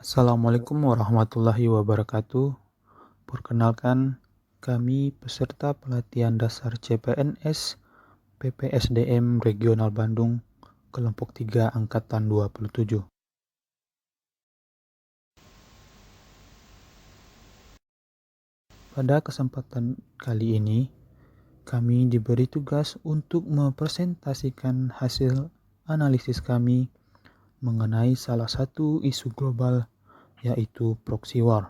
Assalamualaikum warahmatullahi wabarakatuh. Perkenalkan, kami peserta pelatihan dasar CPNS PPSDM Regional Bandung, kelompok 3 angkatan 27. Pada kesempatan kali ini, kami diberi tugas untuk mempresentasikan hasil analisis kami mengenai salah satu isu global, yaitu proxy war.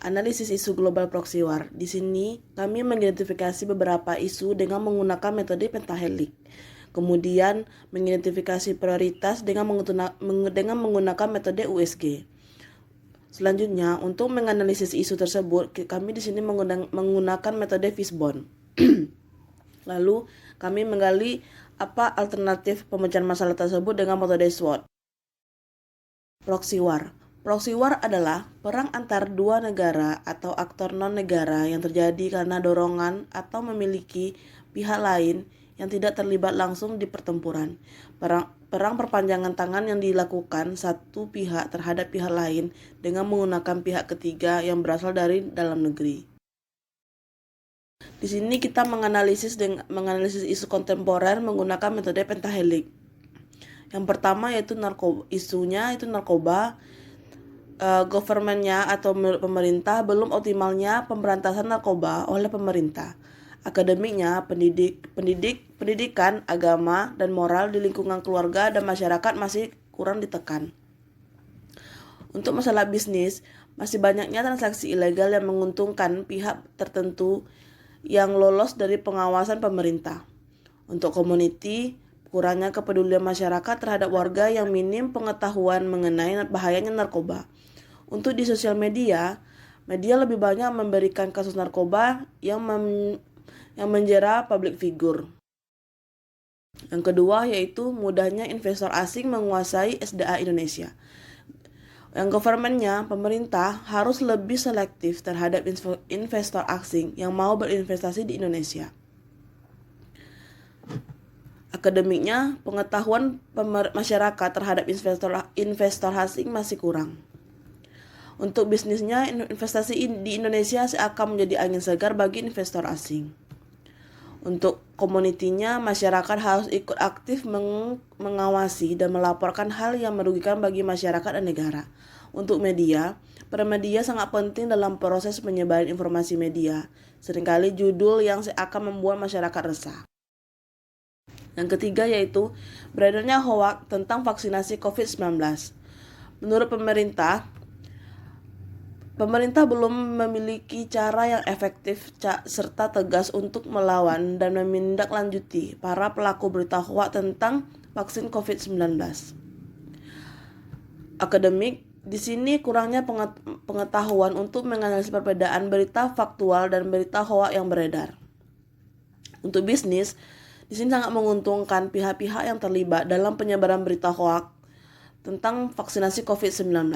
Analisis isu global proxy war. Di sini, kami mengidentifikasi beberapa isu dengan menggunakan metode pentahelik. Kemudian, mengidentifikasi prioritas dengan menggunakan metode USG. Selanjutnya, untuk menganalisis isu tersebut, kami di sini menggunakan metode fishbone. Lalu, kami menggali apa alternatif pemecahan masalah tersebut dengan metode SWOT. Proxy war. Proxy war adalah perang antar dua negara atau aktor non-negara yang terjadi karena dorongan atau memiliki pihak lain yang tidak terlibat langsung di pertempuran. Perang perpanjangan tangan yang dilakukan satu pihak terhadap pihak lain dengan menggunakan pihak ketiga yang berasal dari dalam negeri. Di sini kita menganalisis isu kontemporer menggunakan metode pentahelik. Yang pertama yaitu isunya itu narkoba. Governmentnya atau pemerintah belum optimalnya pemberantasan narkoba oleh pemerintah. Akademiknya, pendidikan, agama, dan moral di lingkungan keluarga dan masyarakat masih kurang ditekan. Untuk masalah bisnis, masih banyaknya transaksi ilegal yang menguntungkan pihak tertentu yang lolos dari pengawasan pemerintah. Untuk community, kurangnya kepedulian masyarakat terhadap warga yang minim pengetahuan mengenai bahayanya narkoba. Untuk di sosial media lebih banyak memberikan kasus narkoba yang menjera public figure. Yang kedua yaitu mudahnya investor asing menguasai SDA Indonesia. Yang governmentnya, pemerintah harus lebih selektif terhadap investor asing yang mau berinvestasi di Indonesia. Akademiknya, pengetahuan masyarakat terhadap investor asing masih kurang. Untuk bisnisnya, investasi di Indonesia seakan menjadi angin segar bagi investor asing. Untuk komunitinya, masyarakat harus ikut aktif mengawasi dan melaporkan hal yang merugikan bagi masyarakat dan negara. Untuk media, peran media sangat penting dalam proses penyebaran informasi media. Seringkali judul yang seakan membuat masyarakat resah. Yang ketiga yaitu beredarnya hoaks tentang vaksinasi COVID-19. Menurut pemerintah belum memiliki cara yang efektif serta tegas untuk melawan dan menindaklanjuti para pelaku berita hoaks tentang vaksin COVID-19. Akademik, di sini kurangnya pengetahuan untuk menganalisis perbedaan berita faktual dan berita hoaks yang beredar. Untuk bisnis, di sini sangat menguntungkan pihak-pihak yang terlibat dalam penyebaran berita hoaks tentang vaksinasi COVID-19.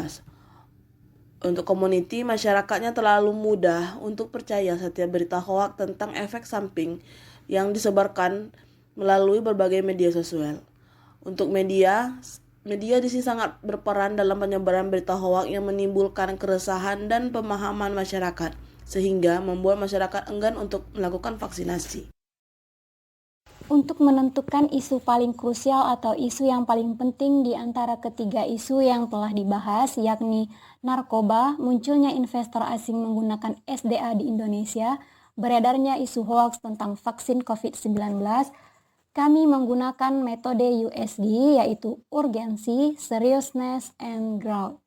Untuk community, masyarakatnya terlalu mudah untuk percaya setiap berita hoaks tentang efek samping yang disebarkan melalui berbagai media sosial. Untuk media di sini sangat berperan dalam penyebaran berita hoaks yang menimbulkan keresahan dan pemahaman masyarakat, sehingga membuat masyarakat enggan untuk melakukan vaksinasi. Untuk menentukan isu paling krusial atau isu yang paling penting di antara ketiga isu yang telah dibahas, yakni narkoba, munculnya investor asing menggunakan SDA di Indonesia, beredarnya isu hoaks tentang vaksin COVID-19, kami menggunakan metode USD, yaitu urgency, seriousness, and growth.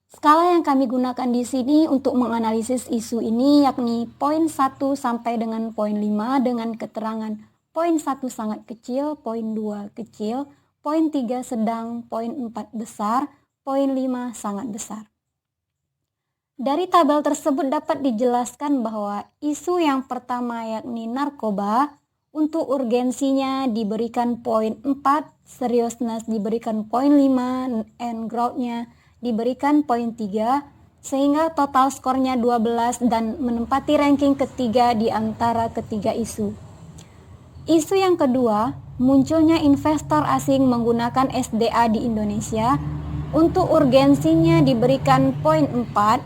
Skala yang kami gunakan di sini untuk menganalisis isu ini yakni poin 1 sampai dengan poin 5 dengan keterangan poin 1 sangat kecil, poin 2 kecil, poin 3 sedang, poin 4 besar, poin 5 sangat besar. Dari tabel tersebut dapat dijelaskan bahwa isu yang pertama yakni narkoba, untuk urgensinya diberikan poin 4, seriousness diberikan poin 5, and growth-nya diberikan poin 3, sehingga total skornya 12 dan menempati ranking ketiga di antara ketiga isu. Isu yang kedua, munculnya investor asing menggunakan SDA di Indonesia. Untuk urgensinya diberikan poin 4,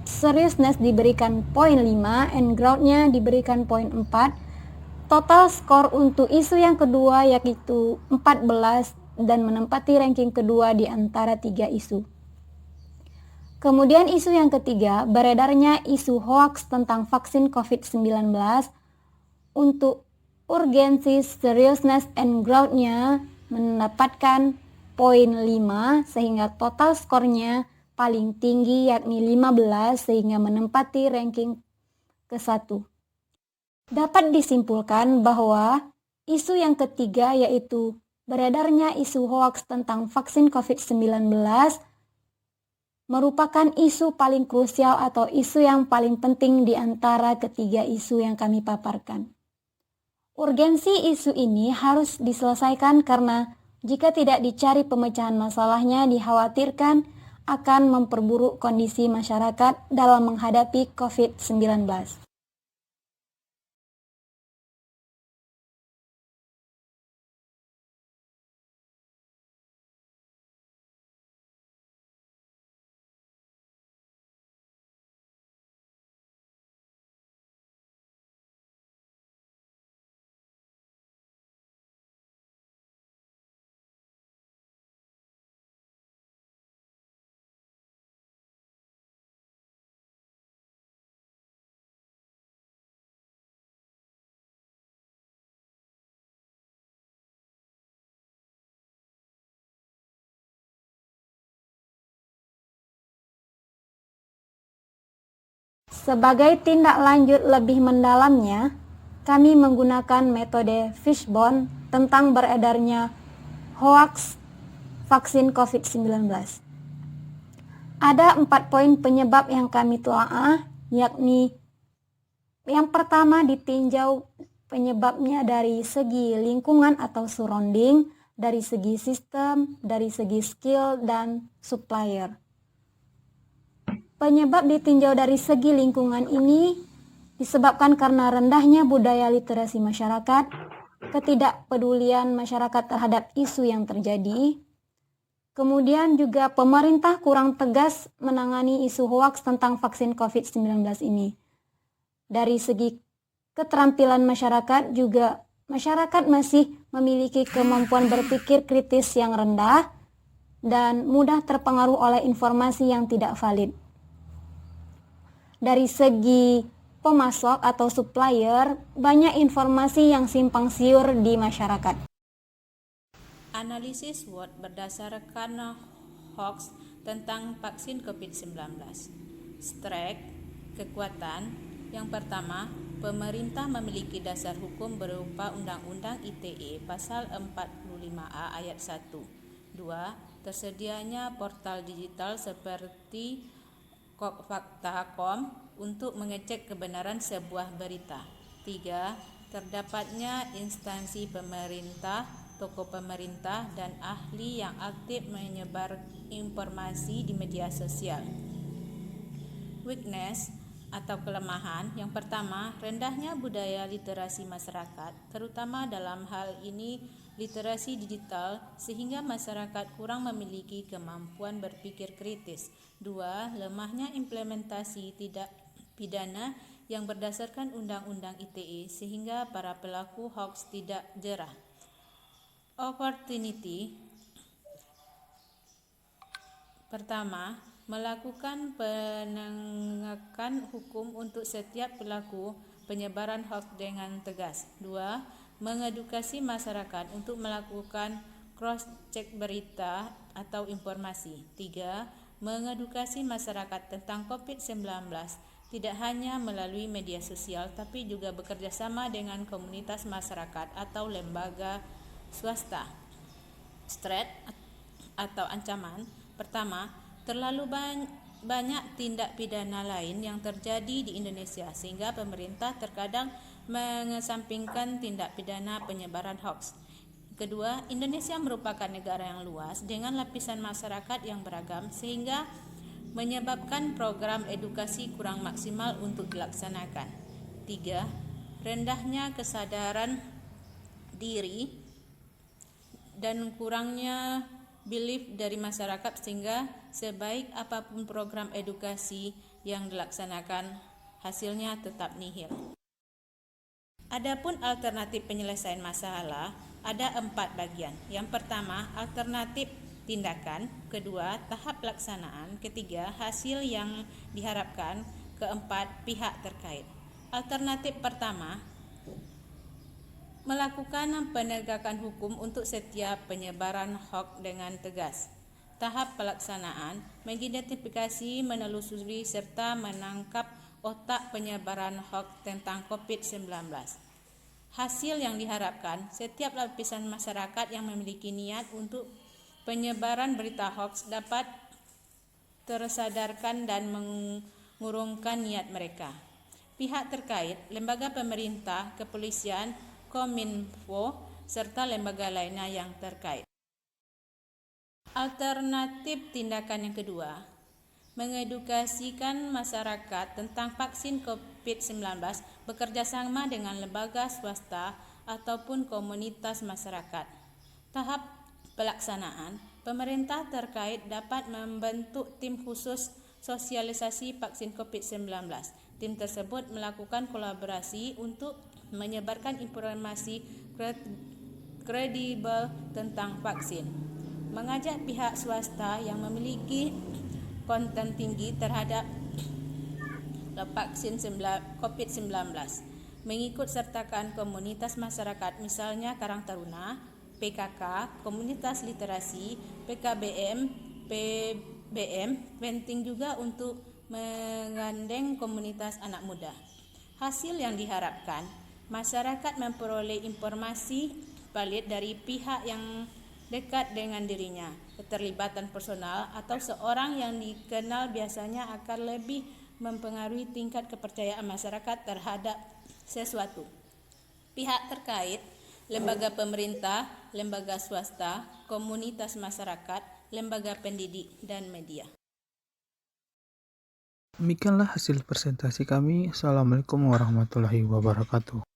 seriousness diberikan poin 5, and groundnya diberikan poin 4. Total skor untuk isu yang kedua yaitu 14 dan menempati ranking kedua di antara 3 isu. Kemudian isu yang ketiga, beredarnya isu hoax tentang vaksin COVID-19. Untuk urgensi, seriousness, and groundnya mendapatkan poin 5 sehingga total skornya paling tinggi yakni 15 sehingga menempati ranking ke-1. Dapat disimpulkan bahwa isu yang ketiga yaitu beredarnya isu hoax tentang vaksin COVID-19 merupakan isu paling krusial atau isu yang paling penting di antara ketiga isu yang kami paparkan. Urgensi isu ini harus diselesaikan karena jika tidak dicari pemecahan masalahnya, dikhawatirkan akan memperburuk kondisi masyarakat dalam menghadapi COVID-19. Sebagai tindak lanjut lebih mendalamnya, kami menggunakan metode Fishbone tentang beredarnya hoax vaksin COVID-19. Ada 4 poin penyebab yang kami telah, yakni yang pertama ditinjau penyebabnya dari segi lingkungan atau surrounding, dari segi sistem, dari segi skill, dan supplier. Penyebab ditinjau dari segi lingkungan ini disebabkan karena rendahnya budaya literasi masyarakat, ketidakpedulian masyarakat terhadap isu yang terjadi. Kemudian juga pemerintah kurang tegas menangani isu hoaks tentang vaksin COVID-19 ini. Dari segi keterampilan masyarakat juga masyarakat masih memiliki kemampuan berpikir kritis yang rendah dan mudah terpengaruh oleh informasi yang tidak valid. Dari segi pemasok atau supplier, banyak informasi yang simpang siur di masyarakat. Analisis SWOT berdasarkan hoax tentang vaksin COVID-19. Strength, kekuatan. Yang pertama, pemerintah memiliki dasar hukum berupa Undang-Undang ITE Pasal 45A Ayat 1. 2. Tersedianya portal digital seperti Fakta.com untuk mengecek kebenaran sebuah berita. 3. Terdapatnya instansi pemerintah, tokoh pemerintah, dan ahli yang aktif menyebar informasi di media sosial. Weakness atau kelemahan. Yang pertama, rendahnya budaya literasi masyarakat, terutama dalam hal ini literasi digital, sehingga masyarakat kurang memiliki kemampuan berpikir kritis. 2. Lemahnya implementasi tindak pidana yang berdasarkan Undang-Undang ITE, sehingga para pelaku hoax tidak jerah. Opportunity. Pertama, melakukan penegakan hukum untuk setiap pelaku penyebaran hoax dengan tegas. 2. Mengedukasi masyarakat untuk melakukan cross-check berita atau informasi. 3. Mengedukasi masyarakat tentang COVID-19 tidak hanya melalui media sosial, tapi juga bekerjasama dengan komunitas masyarakat atau lembaga swasta. Threat atau ancaman. Pertama, terlalu banyak tindak pidana lain yang terjadi di Indonesia, sehingga pemerintah terkadang mengesampingkan tindak pidana penyebaran hoax. Kedua, Indonesia merupakan negara yang luas dengan lapisan masyarakat yang beragam, sehingga menyebabkan program edukasi kurang maksimal untuk dilaksanakan. 3. Rendahnya kesadaran diri dan kurangnya belief dari masyarakat, sehingga sebaik apapun program edukasi yang dilaksanakan, hasilnya tetap nihil. Adapun alternatif penyelesaian masalah ada 4 bagian. Yang pertama, alternatif tindakan, kedua, tahap pelaksanaan, ketiga, hasil yang diharapkan, keempat, pihak terkait. Alternatif pertama, melakukan penegakan hukum untuk setiap penyebaran hoaks dengan tegas. Tahap pelaksanaan, mengidentifikasi, menelusuri, serta menangkap otak penyebaran hoaks tentang COVID-19. Hasil yang diharapkan, setiap lapisan masyarakat yang memiliki niat untuk penyebaran berita hoaks dapat tersadarkan dan mengurungkan niat mereka. Pihak terkait, lembaga pemerintah, kepolisian, Kominfo, serta lembaga lainnya yang terkait. Alternatif tindakan yang kedua, mengedukasikan masyarakat tentang vaksin COVID-19 bekerjasama dengan lembaga swasta ataupun komunitas masyarakat. Tahap pelaksanaan, pemerintah terkait dapat membentuk tim khusus sosialisasi vaksin COVID-19. Tim tersebut melakukan kolaborasi untuk menyebarkan informasi kredibel tentang vaksin, mengajak pihak swasta yang memiliki konten tinggi terhadap vaksin COVID-19, mengikut sertakan komunitas masyarakat, misalnya Karang Taruna, PKK, komunitas literasi, PKBM, PBM, penting juga untuk menggandeng komunitas anak muda. Hasil yang diharapkan, masyarakat memperoleh informasi valid dari pihak yang dekat dengan dirinya. Keterlibatan personal atau seorang yang dikenal biasanya akan lebih mempengaruhi tingkat kepercayaan masyarakat terhadap sesuatu. Pihak terkait, lembaga pemerintah, lembaga swasta, komunitas masyarakat, lembaga pendidik, dan media. Demikianlah hasil presentasi kami. Assalamualaikum warahmatullahi wabarakatuh.